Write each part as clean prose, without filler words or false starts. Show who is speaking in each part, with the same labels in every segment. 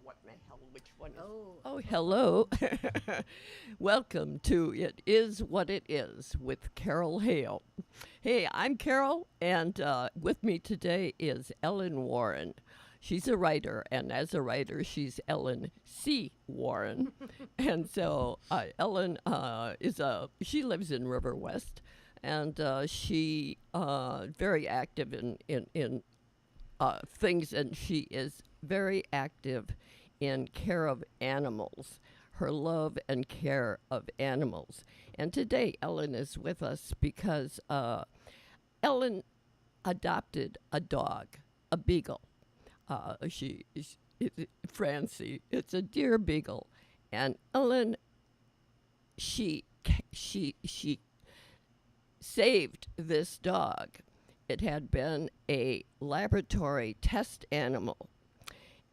Speaker 1: what in the hell, which one is.
Speaker 2: Oh.
Speaker 1: Oh, hello. Welcome to It Is What It Is with Carol Hale. Hey, I'm Carol, and with me today is Ellen Warren. She's a writer, and as a writer, she's Ellen C. Warren. And so Ellen she lives in River West, and she very active in things, and she is very active in care of animals, her love and care of animals. And today, Ellen is with us because Ellen adopted a dog, a beagle. Francie. It's a deer beagle, and Ellen, she she saved this dog. It had been a laboratory test animal.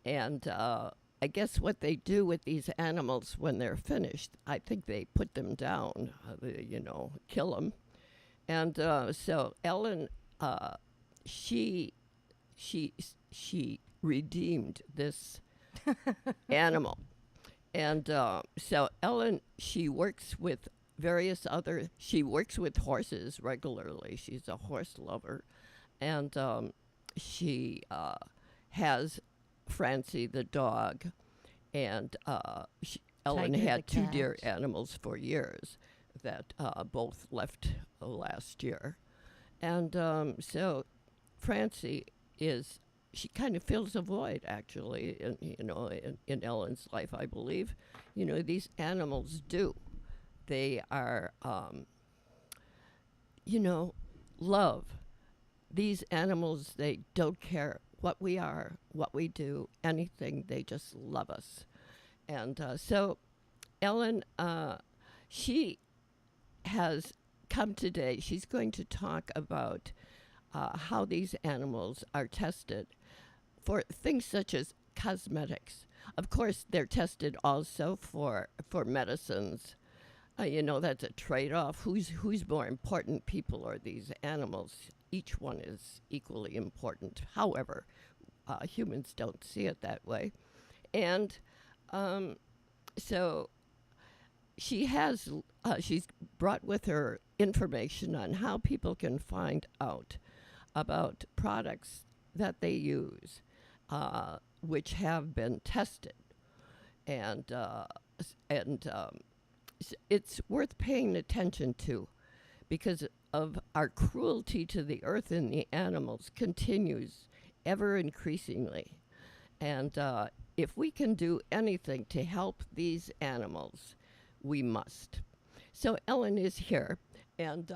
Speaker 1: And I guess what they do with these animals when they're finished, I think they put them down, kill them. And so Ellen, she, she, she redeemed this animal. And so Ellen, she works with horses regularly. She's a horse lover. And she has Francie the dog. And Ellen
Speaker 2: Tiger the
Speaker 1: had two deer
Speaker 2: cat.
Speaker 1: animals for years that both left last year. And so Francie she kind of fills a void, actually, in Ellen's life, I believe. These animals do. They are, love. These animals, they don't care what we are, what we do, anything. They just love us. And so Ellen, she has come today. She's going to talk about how these animals are tested for things such as cosmetics. Of course, they're tested also for medicines. That's a trade-off. Who's more important, people or these animals? Each one is equally important. However, humans don't see it that way. And so she's brought with her information on how people can find out about products that they use, which have been tested, and it's worth paying attention to, because of our cruelty to the earth and the animals continues ever increasingly, and if we can do anything to help these animals, we must. So Ellen is here, and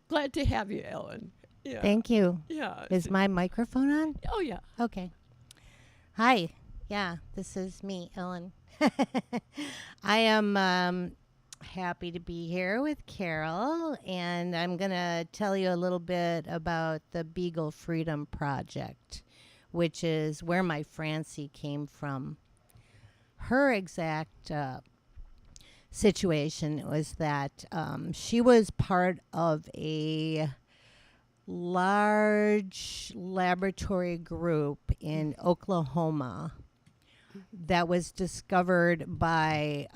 Speaker 1: glad to have you, Ellen. Yeah.
Speaker 2: Thank you.
Speaker 1: Yeah.
Speaker 2: Is my microphone on?
Speaker 1: Oh, yeah.
Speaker 2: Okay. Hi. Yeah, this is me, Ellen. I am happy to be here with Carol, and I'm going to tell you a little bit about the Beagle Freedom Project, which is where my Francie came from. Her exact situation was that she was part of a large laboratory group in Oklahoma that was discovered by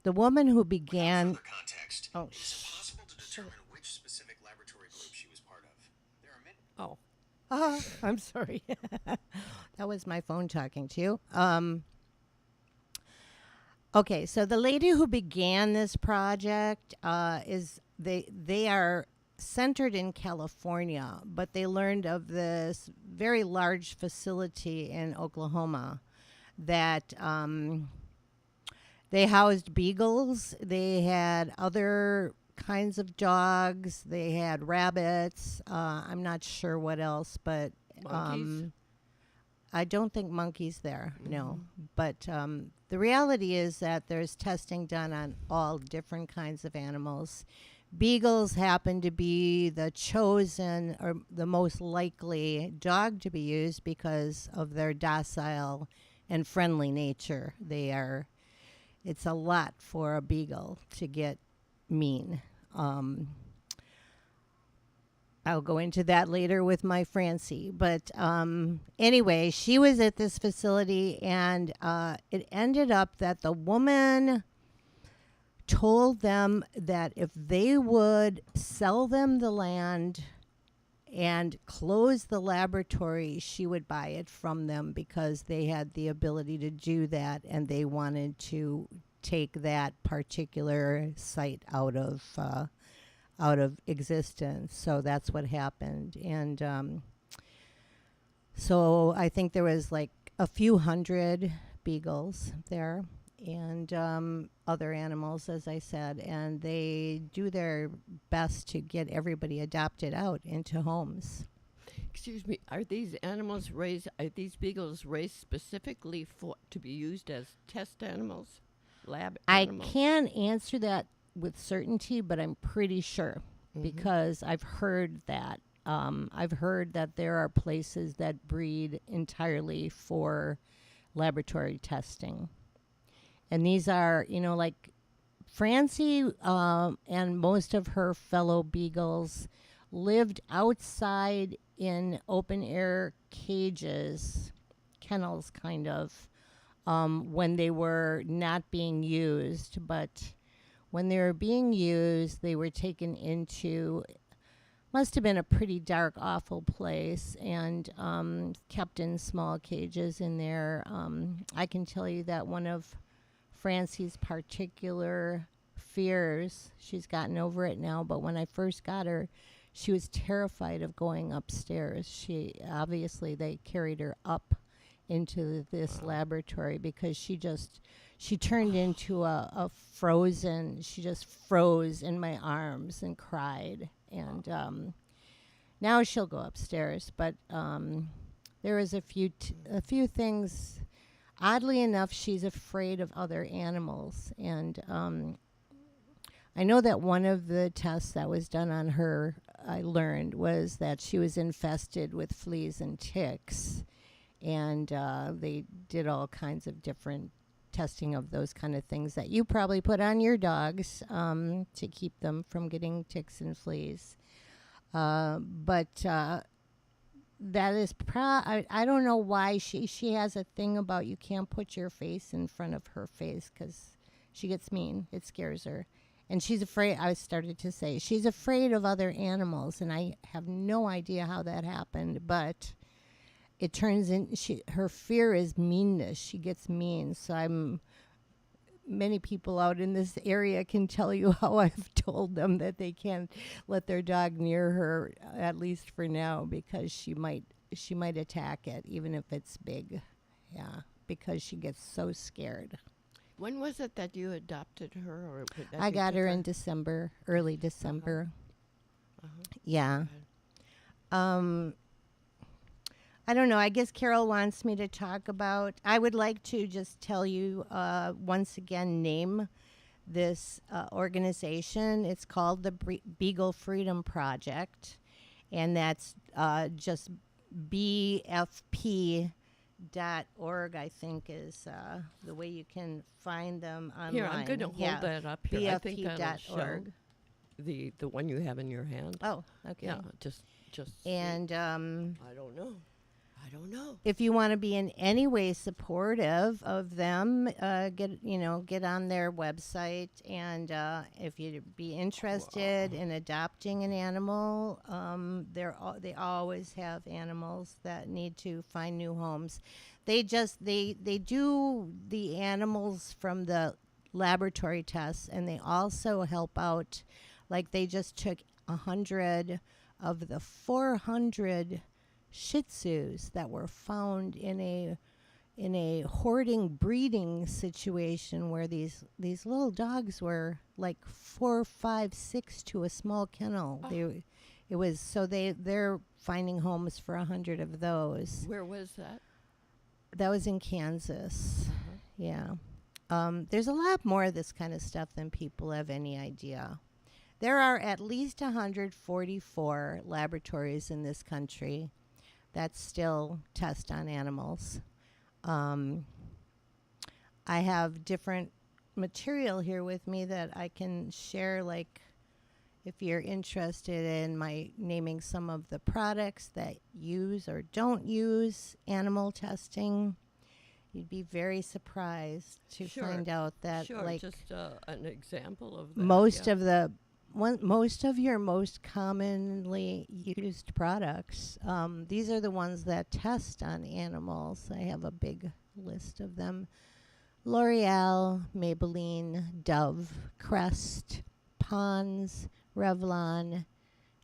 Speaker 2: the woman who began.
Speaker 3: Context.
Speaker 2: Oh,
Speaker 3: It is impossible to determine which specific laboratory group she was part of. There are many.
Speaker 2: I'm sorry. That was my phone talking to you. Okay, so the lady who began this project they are centered in California, but they learned of this very large facility in Oklahoma that they housed beagles. They had other kinds of dogs. They had rabbits. I'm not sure what else, but
Speaker 1: Monkeys?
Speaker 2: I don't think monkeys there, no. But the reality is that there's testing done on all different kinds of animals. Beagles happen to be the chosen or the most likely dog to be used because of their docile and friendly nature. It's a lot for a beagle to get mean. I'll go into that later with my Francie. But anyway, she was at this facility, and it ended up that the woman told them that if they would sell them the land and close the laboratory, she would buy it from them because they had the ability to do that, and they wanted to take that particular site out of existence. So that's what happened. And so I think there was like a few hundred beagles there, and other animals, as I said, and they do their best to get everybody adopted out into homes.
Speaker 1: Excuse me, are these beagles raised specifically to be used as test animals, lab animals?
Speaker 2: I can't answer that with certainty, but I'm pretty sure because I've heard that. I've heard that there are places that breed entirely for laboratory testing. And these are, like Francie and most of her fellow beagles lived outside in open air cages, kennels kind of, when they were not being used. But when they were being used, they were taken into, must have been a pretty dark, awful place, and kept in small cages in there. I can tell you that one of Francie's particular fears, she's gotten over it now, but when I first got her, she was terrified of going upstairs. They carried her up into this laboratory because she turned into a frozen, she just froze in my arms and cried. And now she'll go upstairs, but there was a few things. Oddly enough, she's afraid of other animals. And I know that one of the tests that was done on her, I learned, was that she was infested with fleas and ticks. And they did all kinds of different testing of those kind of things that you probably put on your dogs to keep them from getting ticks and fleas. But that is I don't know why she has a thing about you can't put your face in front of her face because she gets mean. It scares her. And she's afraid, I started to say, she's afraid of other animals. And I have no idea how that happened, but it turns in, her fear is meanness. She gets mean. So many people out in this area can tell you how I've told them that they can't let their dog near her, at least for now, because she might attack it, even if it's big. Yeah, because she gets so scared.
Speaker 1: When was it that you adopted her? Or that
Speaker 2: I
Speaker 1: you
Speaker 2: got
Speaker 1: took
Speaker 2: her in December, early December. Yeah. I don't know. I guess Carol wants me to talk about. I would like to just tell you once again, name this organization. It's called the Beagle Freedom Project, and that's just BFP.org, I think, is the way you can find them online.
Speaker 1: Here, I'm going to hold that up here. I think that'll show
Speaker 2: BFP.org.
Speaker 1: the one you have in your hand.
Speaker 2: Oh, okay.
Speaker 1: Yeah, just.
Speaker 2: And
Speaker 1: I don't know.
Speaker 2: if you want to be in any way supportive of them, get on their website, and if you'd be interested in adopting an animal, they always have animals that need to find new homes. They do the animals from the laboratory tests, and they also help out. Like they just took 100 of the 400 Shih Tzus that were found in a hoarding breeding situation where these little dogs were like 4, 5, 6 to a small kennel. They're finding homes for 100 of those.
Speaker 1: Where was that?
Speaker 2: That was in Kansas. Yeah. There's a lot more of this kind of stuff than people have any idea. There are at least 144 laboratories in this country that still test on animals. I have different material here with me that I can share, like if you're interested in my naming some of the products that use or don't use animal testing, you'd be very surprised to
Speaker 1: Sure.
Speaker 2: find out that
Speaker 1: Sure,
Speaker 2: like
Speaker 1: just an example of that.
Speaker 2: most
Speaker 1: yeah.
Speaker 2: of the most of your most commonly used products, these are the ones that test on animals. I have a big list of them. L'Oreal, Maybelline, Dove, Crest, Pond's, Revlon,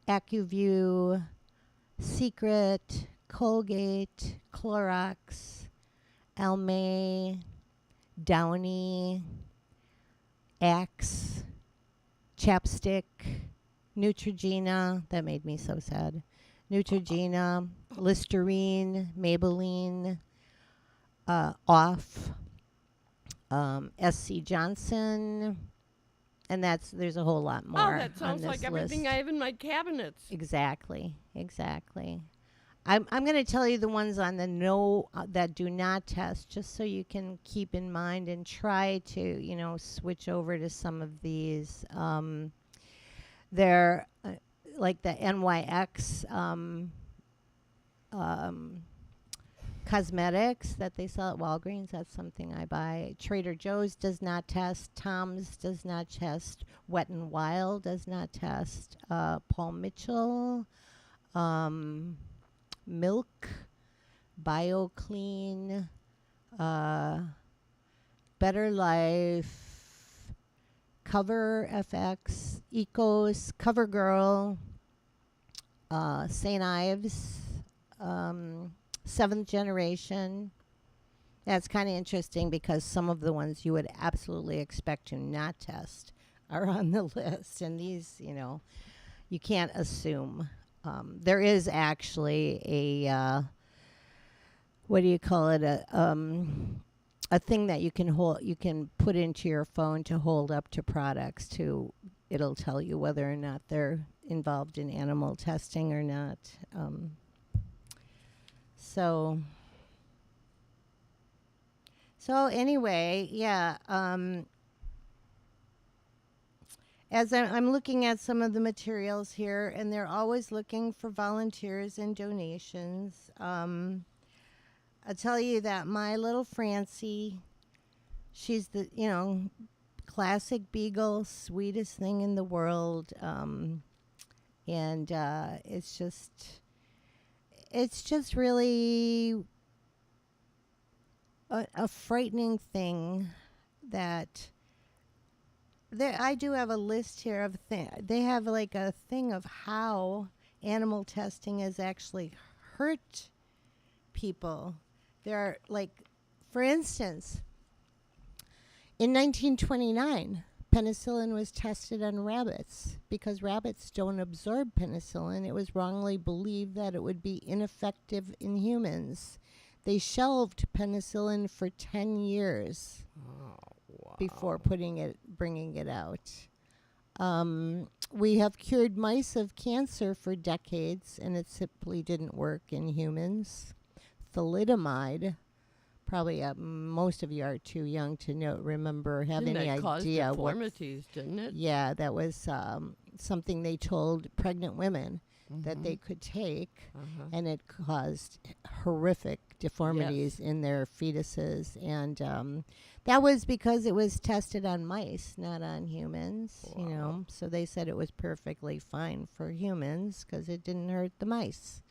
Speaker 2: AccuView, Secret, Colgate, Clorox, Almay, Downy, Axe, Chapstick, Neutrogena. That made me so sad. Neutrogena, Listerine, Maybelline, Off, SC Johnson, and there's a whole lot more.
Speaker 1: Oh, that sounds
Speaker 2: on
Speaker 1: like
Speaker 2: this
Speaker 1: everything
Speaker 2: list.
Speaker 1: I have in my cabinets.
Speaker 2: Exactly. I'm going to tell you the ones on the no that do not test, just so you can keep in mind and try to switch over to some of these. They're like the NYX cosmetics that they sell at Walgreens. That's something I buy. Trader Joe's does not test. Tom's does not test. Wet n Wild does not test. Paul Mitchell, Milk, BioClean, Better Life, Cover FX, Ecos, CoverGirl, St. Ives, Seventh Generation. That's kind of interesting because some of the ones you would absolutely expect to not test are on the list. And these, you can't assume. There is actually a, what do you call it? A thing that you can put into your phone to hold up to products it'll tell you whether or not they're involved in animal testing or not. So anyway, yeah. As I'm looking at some of the materials here, and they're always looking for volunteers and donations. I'll tell you that my little Francie, she's the classic beagle, sweetest thing in the world, and it's just really a frightening thing that. I do have a list here of they have like a thing of how animal testing has actually hurt people. There are for instance, in 1929, penicillin was tested on rabbits because rabbits don't absorb penicillin. It was wrongly believed that it would be ineffective in humans. They shelved penicillin for 10 years. Before bringing it out. We have cured mice of cancer for decades, and it simply didn't work in humans. Thalidomide, probably most of you are too young to have
Speaker 1: Didn't
Speaker 2: any
Speaker 1: that cause
Speaker 2: idea
Speaker 1: deformities, didn't it?
Speaker 2: Yeah, that was something they told pregnant women that they could take, and it caused horrific deformities in their fetuses. And that was because it was tested on mice, not on humans.
Speaker 1: Wow.
Speaker 2: So they said it was perfectly fine for humans because it didn't hurt the mice.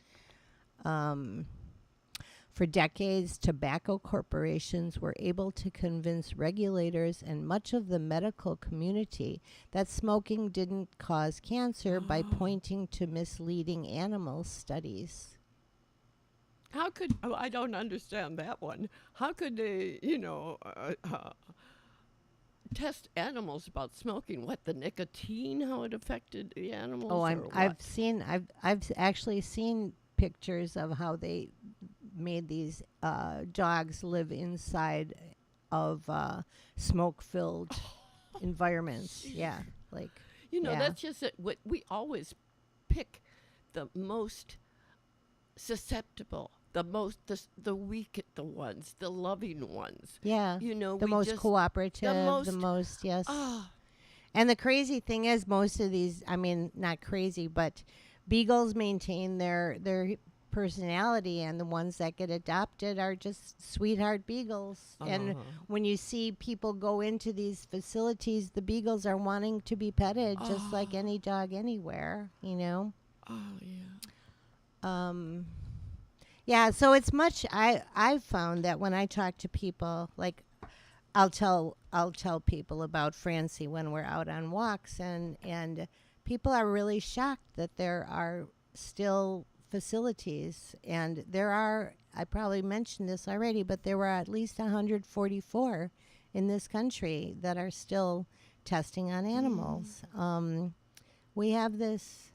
Speaker 2: For decades, tobacco corporations were able to convince regulators and much of the medical community that smoking didn't cause cancer by pointing to misleading animal studies.
Speaker 1: How could I don't understand that one. How could they, test animals about smoking? What, the nicotine? How it affected the animals?
Speaker 2: Oh,
Speaker 1: or what?
Speaker 2: I've actually seen pictures of how they made these dogs live inside of smoke-filled environments. Yeah, yeah.
Speaker 1: That's just it. We always pick the most susceptible, the weak, the ones, the loving ones.
Speaker 2: Yeah,
Speaker 1: The
Speaker 2: the most cooperative, the most yes.
Speaker 1: Oh,
Speaker 2: And the crazy thing is, most of these, I mean, not crazy, but beagles maintain their personality, and the ones that get adopted are just sweetheart beagles. And when you see people go into these facilities, the beagles are wanting to be petted just like any dog anywhere, you know.
Speaker 1: Oh, yeah.
Speaker 2: Yeah, so it's much. I've found that when I talk to people, like I'll tell people about Francie when we're out on walks, and people are really shocked that there are still facilities, and there are. I probably mentioned this already, but there were at least 144 in this country that are still testing on animals. We have this.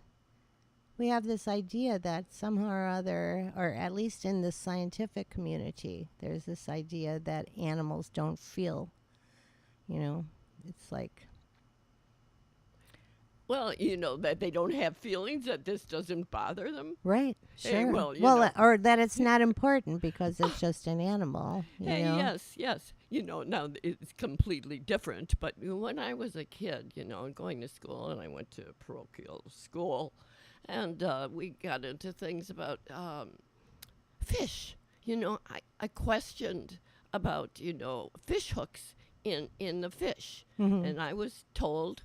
Speaker 2: We have this idea that somehow or other, or at least in the scientific community, there's this idea that animals don't feel. You know, it's like,
Speaker 1: Well, you know, that they don't have feelings, that this doesn't bother them.
Speaker 2: right,
Speaker 1: Hey,
Speaker 2: sure.
Speaker 1: well, you know.
Speaker 2: Or that it's not important because it's just an animal. You
Speaker 1: Hey,
Speaker 2: know?
Speaker 1: yes. You know, now it's completely different. But when I was a kid, you know, going to school, and I went to parochial school, and we got into things about fish. You know, I questioned about, you know, fish hooks in the fish. And I was told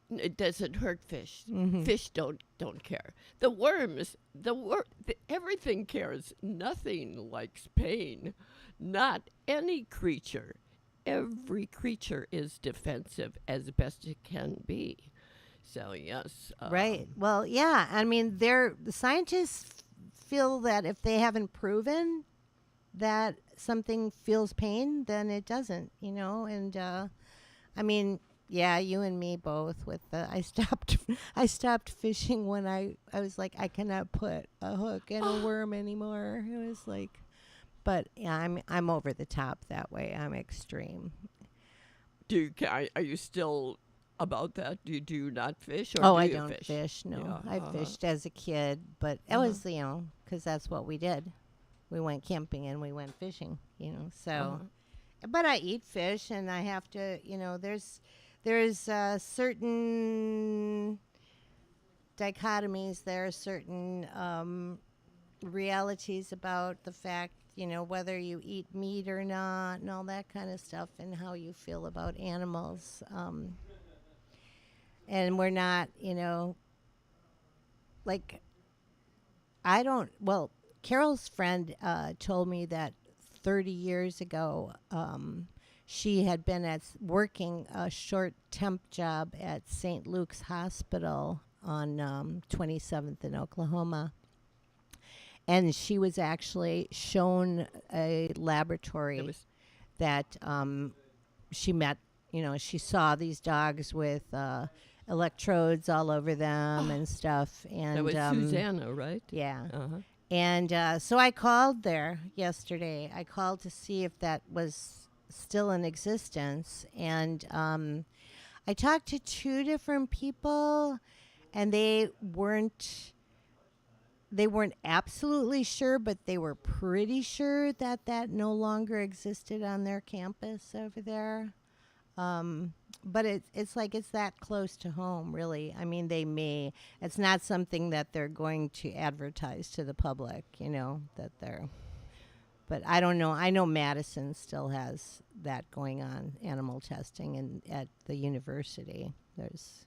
Speaker 1: it doesn't hurt fish. Fish don't care. The worms, everything cares. Nothing likes pain. Not any creature. Every creature is defensive as best it can be. So yes,
Speaker 2: Right. Well, yeah. I mean, the scientists feel that if they haven't proven that something feels pain, then it doesn't. You know, and I mean, yeah, you and me both. With I stopped fishing when I was like, I cannot put a hook in a worm anymore. It was like, but yeah, I'm over the top that way. I'm extreme.
Speaker 1: Are you still about that? Do you not fish, or
Speaker 2: Oh,
Speaker 1: do
Speaker 2: I
Speaker 1: you
Speaker 2: don't fish. No,
Speaker 1: Yeah,
Speaker 2: I fished as a kid, but it was because that's what we did. We went camping and we went fishing. You know, so. But I eat fish, and I have to. You know, there's certain dichotomies. There are certain realities about the fact, you know, whether you eat meat or not, and all that kind of stuff, and how you feel about animals. And we're not, you know, like, I don't, well, Carol's friend told me that 30 years ago, she had been working a short temp job at St. Luke's Hospital on 27th in Oklahoma. And she was actually shown a laboratory that she met. You know, she saw these dogs with electrodes all over them and stuff. And
Speaker 1: That was Susanna, right?
Speaker 2: yeah.
Speaker 1: Uh-huh.
Speaker 2: And so I called there yesterday. I called to see if that was still in existence. And I talked to two different people, and they weren't absolutely sure, but they were pretty sure that no longer existed on their campus over there. But it's like it's that close to home, really. I mean, it's not something that they're going to advertise to the public, you know, but I don't know. I know Madison still has that going on, animal testing, at the university. There's,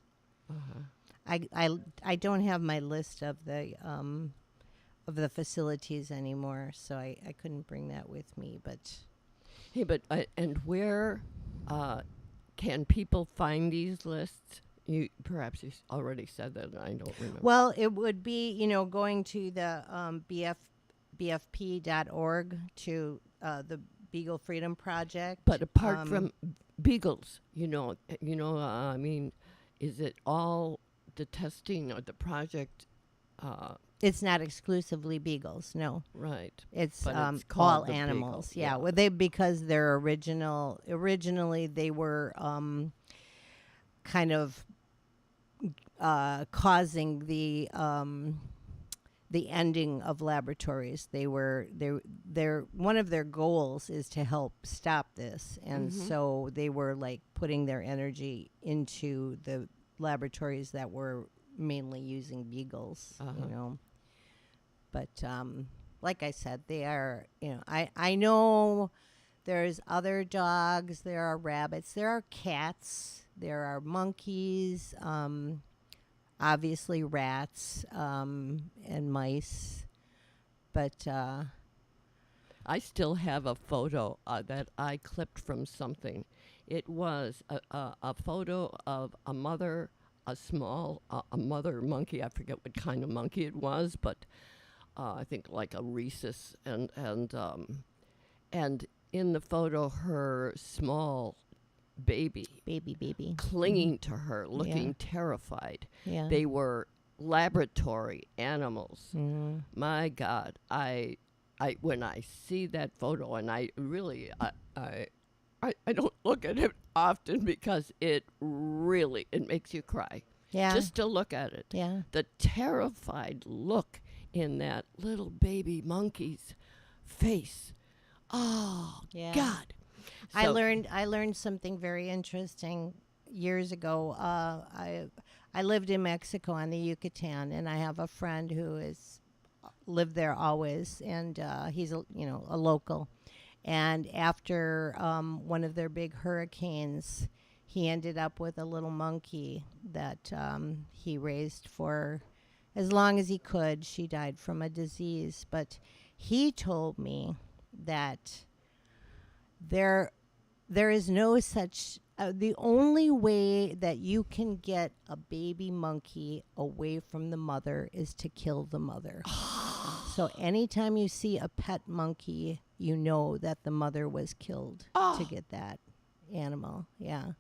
Speaker 2: I don't have my list of the facilities anymore, so I couldn't bring that with me, but.
Speaker 1: Hey, but and where can people find these lists? Perhaps you already said that, and I don't remember.
Speaker 2: Well, it would be, you know, going to the bfp.org to the Beagle Freedom Project.
Speaker 1: But apart from beagles, I mean, is it all the testing or the project?
Speaker 2: It's not exclusively beagles, no.
Speaker 1: Right.
Speaker 2: It's
Speaker 1: But it's
Speaker 2: all
Speaker 1: called the
Speaker 2: animals.
Speaker 1: beagle,
Speaker 2: Yeah.
Speaker 1: yeah.
Speaker 2: Well, because they're originally they were kind of causing the the ending of laboratories. They're one of their goals is to help stop this, and so they were like putting their energy into the laboratories that were mainly using beagles, you know. But like I said, they are, you know, I know there's other dogs, there are rabbits, there are cats, there are monkeys, obviously rats, and mice. But
Speaker 1: I still have a photo that I clipped from something. It was a photo of a mother, a mother monkey. I forget what kind of monkey it was, but I think like a rhesus, and in the photo, her small baby clinging to her, looking terrified.
Speaker 2: yeah.
Speaker 1: They were laboratory animals. My God, I when I see that photo, and I really I don't look at it often because it makes you cry
Speaker 2: Yeah.
Speaker 1: just to look at it.
Speaker 2: Yeah.
Speaker 1: The terrified look in that little baby monkey's face. Oh
Speaker 2: Yeah.
Speaker 1: God.
Speaker 2: I
Speaker 1: So-
Speaker 2: learned something very interesting years ago. I lived in Mexico on the Yucatan, and I have a friend who is lived there always, and he's a local. And after one of their big hurricanes, he ended up with a little monkey that he raised for as long as he could. She died from a disease, but he told me that there is no such the only way that you can get a baby monkey away from the mother is to kill the mother. So anytime you see a pet monkey, you know that the mother was killed to get that animal. Yeah,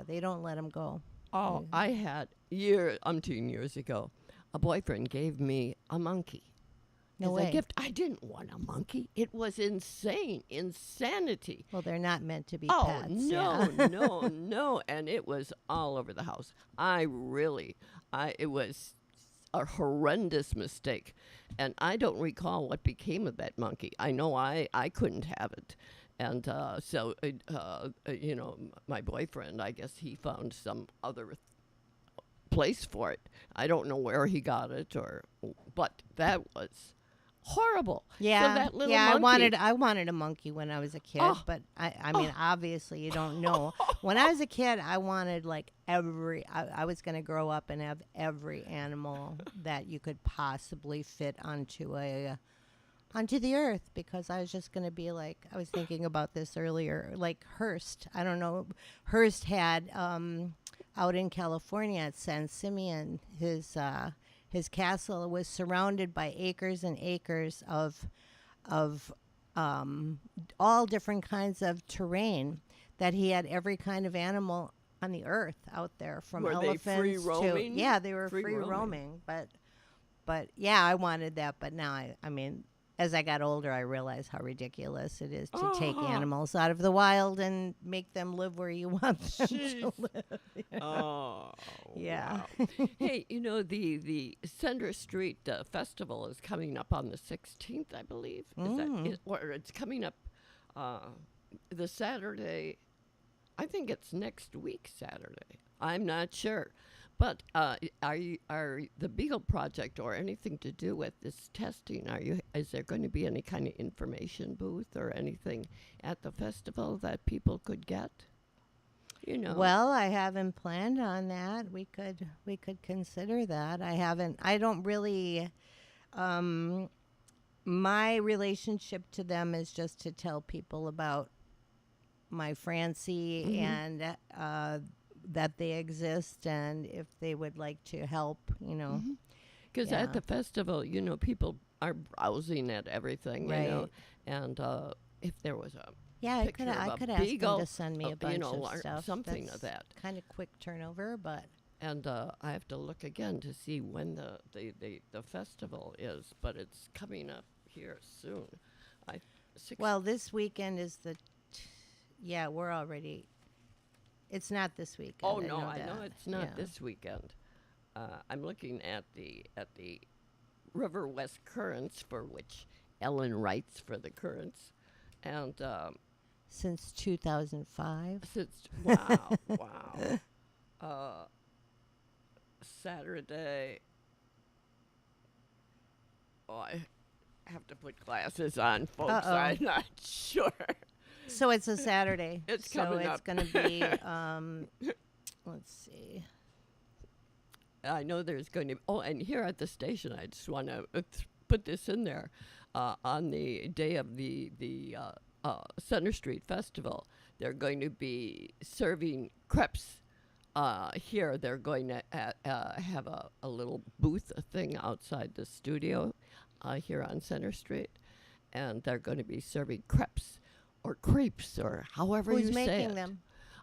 Speaker 2: they don't let him go.
Speaker 1: Oh, I had umpteen years ago, a boyfriend gave me a monkey.
Speaker 2: No
Speaker 1: as
Speaker 2: way.
Speaker 1: a gift. I didn't want a monkey. It was insanity.
Speaker 2: Well, they're not meant to be
Speaker 1: Oh
Speaker 2: pets.
Speaker 1: no,
Speaker 2: yeah.
Speaker 1: no, and it was all over the house. It was a horrendous mistake, and I don't recall what became of that monkey. I know I couldn't have it, and my boyfriend, I guess he found some other place for it. I don't know where he got it, but that was horrible.
Speaker 2: Yeah,
Speaker 1: so that little
Speaker 2: yeah.
Speaker 1: monkey,
Speaker 2: I wanted a monkey when I was a kid,
Speaker 1: Oh.
Speaker 2: but I mean, obviously, you don't know. When I was a kid, I wanted like I was going to grow up and have every animal that you could possibly fit onto the earth, because I was just going to be like, I was thinking about this earlier, like Hearst. I don't know. Hearst had out in California at San Simeon, his castle was surrounded by acres and acres of all different kinds of terrain, that he had every kind of animal on the earth out there, from
Speaker 1: Were they
Speaker 2: elephants
Speaker 1: free roaming?
Speaker 2: to, yeah, they were
Speaker 1: Free
Speaker 2: free
Speaker 1: roaming.
Speaker 2: roaming. But yeah, I wanted that. But now I mean, as I got older, I realized how ridiculous it is to take animals out of the wild and make them live where you want them to
Speaker 1: Jeez.
Speaker 2: live.
Speaker 1: Oh,
Speaker 2: Yeah.
Speaker 1: wow. Hey, the Center Street Festival is coming up on the 16th, I believe. Or it's coming up the Saturday. I think it's next week Saturday. I'm not sure. But are the Beagle Project or anything to do with this testing? Is there going to be any kind of information booth or anything at the festival that people could get?
Speaker 2: Well, I haven't planned on that. We could consider that. I don't really. My relationship to them is just to tell people about my Francie and that they exist, and if they would like to help,
Speaker 1: Because
Speaker 2: Yeah.
Speaker 1: at the festival, people are browsing at everything,
Speaker 2: Right.
Speaker 1: and if there was a
Speaker 2: Yeah, I could
Speaker 1: picture of
Speaker 2: I
Speaker 1: a
Speaker 2: could ask them
Speaker 1: beagle,
Speaker 2: to send me a bunch of
Speaker 1: or
Speaker 2: stuff.
Speaker 1: something of that.
Speaker 2: Kind of quick turnover, but
Speaker 1: And I have to look again to see when the festival is, but it's coming up here soon.
Speaker 2: well, this weekend is yeah, we're already. It's not this weekend.
Speaker 1: Oh no, I
Speaker 2: that.
Speaker 1: know it's not
Speaker 2: Yeah.
Speaker 1: this weekend. I'm looking at the River West Currents, for which Ellen writes for the Currents. And
Speaker 2: Since 2005.
Speaker 1: since, wow, wow. Saturday, oh, I have to put glasses on, folks.
Speaker 2: Uh-oh.
Speaker 1: I'm not sure.
Speaker 2: So it's a Saturday.
Speaker 1: It's
Speaker 2: so
Speaker 1: coming
Speaker 2: it's
Speaker 1: up.
Speaker 2: going to be, let's see.
Speaker 1: I know there's going to be, oh, and here at the station, I just want to put this in there. On the day of the Center Street Festival, they're going to be serving crepes. Here, they're going to have a little booth thing outside the studio here on Center Street, and they're going to be serving crepes or crepes or however
Speaker 2: Who's
Speaker 1: you say
Speaker 2: making
Speaker 1: it.
Speaker 2: them?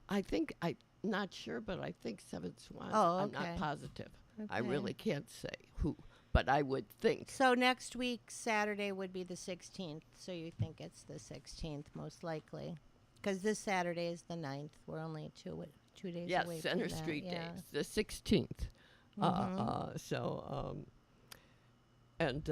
Speaker 1: I think I'm not sure, but I think Seven Swans.
Speaker 2: Oh,
Speaker 1: I'm
Speaker 2: okay.
Speaker 1: not positive. I
Speaker 2: Okay.
Speaker 1: really can't say who, but I would think.
Speaker 2: So next week, Saturday, would be the 16th. So you think it's the 16th, most likely. Because this Saturday is the 9th. We're only 2 days
Speaker 1: Yes,
Speaker 2: away
Speaker 1: Center
Speaker 2: from that.
Speaker 1: Street
Speaker 2: yeah.
Speaker 1: Days, the 16th. And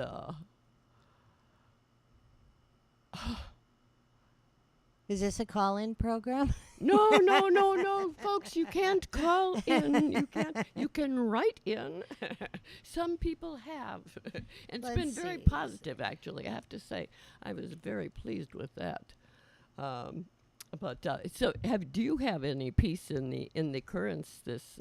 Speaker 2: Is this a call-in program?
Speaker 1: no, folks, you can't call in. You can write in. Some people have. And it's been
Speaker 2: Let's
Speaker 1: very
Speaker 2: see.
Speaker 1: positive, actually, I have to say. I was very pleased with that. So do you have any piece in the Currents this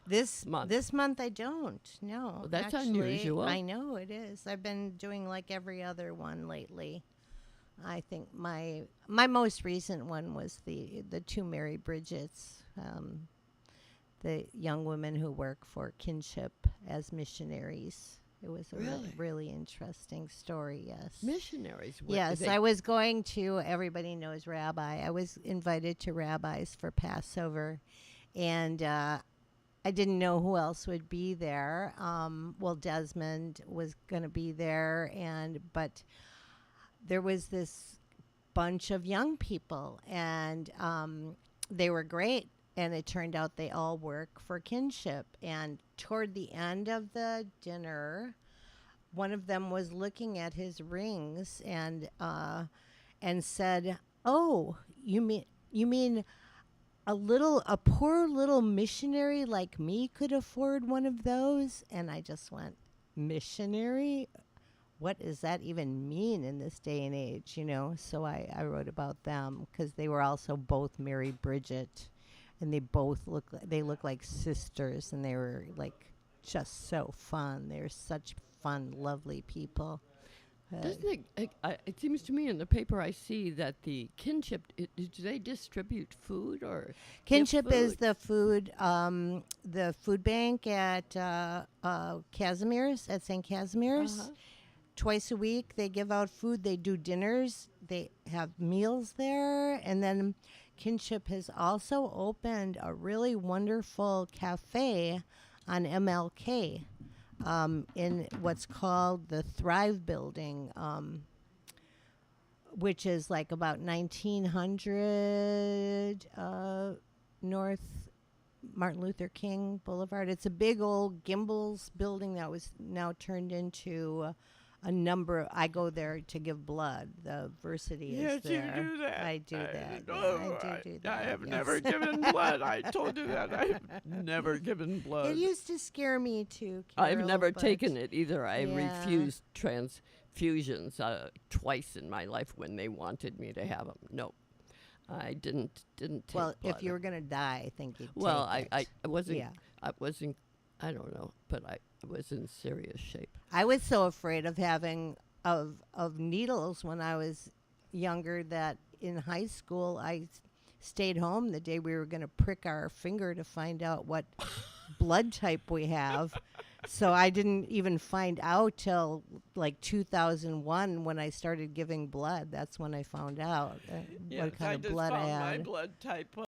Speaker 2: This
Speaker 1: month?
Speaker 2: This month I don't. No.
Speaker 1: Well, that's
Speaker 2: Actually,
Speaker 1: unusual.
Speaker 2: I know it is. I've been doing like every other one lately. I think my most recent one was the two Mary Bridgets, the young women who work for Kinship as missionaries. It was a
Speaker 1: Really?
Speaker 2: really interesting story. Yes.
Speaker 1: Missionaries.
Speaker 2: Yes, I was going to, everybody knows Rabbi. I was invited to Rabbi's for Passover, and I didn't know who else would be there. Well, Desmond was going to be there, but there was this bunch of young people, and they were great. And it turned out they all work for Kinship. And toward the end of the dinner, one of them was looking at his rings and said, "Oh, you mean a poor little missionary like me could afford one of those?" And I just went, "Missionary? What does that even mean in this day and age?" So I wrote about them because they were also both Mary Bridget. And they both look like sisters, and they were like just so fun. They're such fun, lovely people.
Speaker 1: Doesn't it seems to me in the paper I see that the Kinship, do they distribute food or give
Speaker 2: Kinship is
Speaker 1: food?
Speaker 2: the food bank at Casimir's, at St. Casimir's.
Speaker 1: Uh-huh.
Speaker 2: Twice a week they give out food. They do dinners. They have meals there, and then Kinship has also opened a really wonderful cafe on MLK in what's called the Thrive Building, which is like about 1900 North Martin Luther King Boulevard. It's a big old Gimbels building that was now turned into a number. I go there to give blood. The Versity is there.
Speaker 1: Yes, you do that.
Speaker 2: I do that.
Speaker 1: No,
Speaker 2: I do that.
Speaker 1: I have
Speaker 2: yes.
Speaker 1: never given blood. I told you that. I've never given blood.
Speaker 2: It used to scare me too,
Speaker 1: I've
Speaker 2: Carol,
Speaker 1: never
Speaker 2: but
Speaker 1: taken it either. I
Speaker 2: Yeah.
Speaker 1: refused transfusions twice in my life when they wanted me to have them. No, I didn't take
Speaker 2: Well,
Speaker 1: blood.
Speaker 2: if you were gonna die, I think you'd
Speaker 1: well,
Speaker 2: take
Speaker 1: I
Speaker 2: it.
Speaker 1: wasn't.
Speaker 2: Yeah.
Speaker 1: I wasn't. I don't know, but I was in serious shape.
Speaker 2: I was so afraid of having of needles when I was younger that in high school I stayed home the day we were going to prick our finger to find out what blood type we have. So I didn't even find out till like 2001 when I started giving blood. That's when I found out what kind of blood I had.
Speaker 1: blood type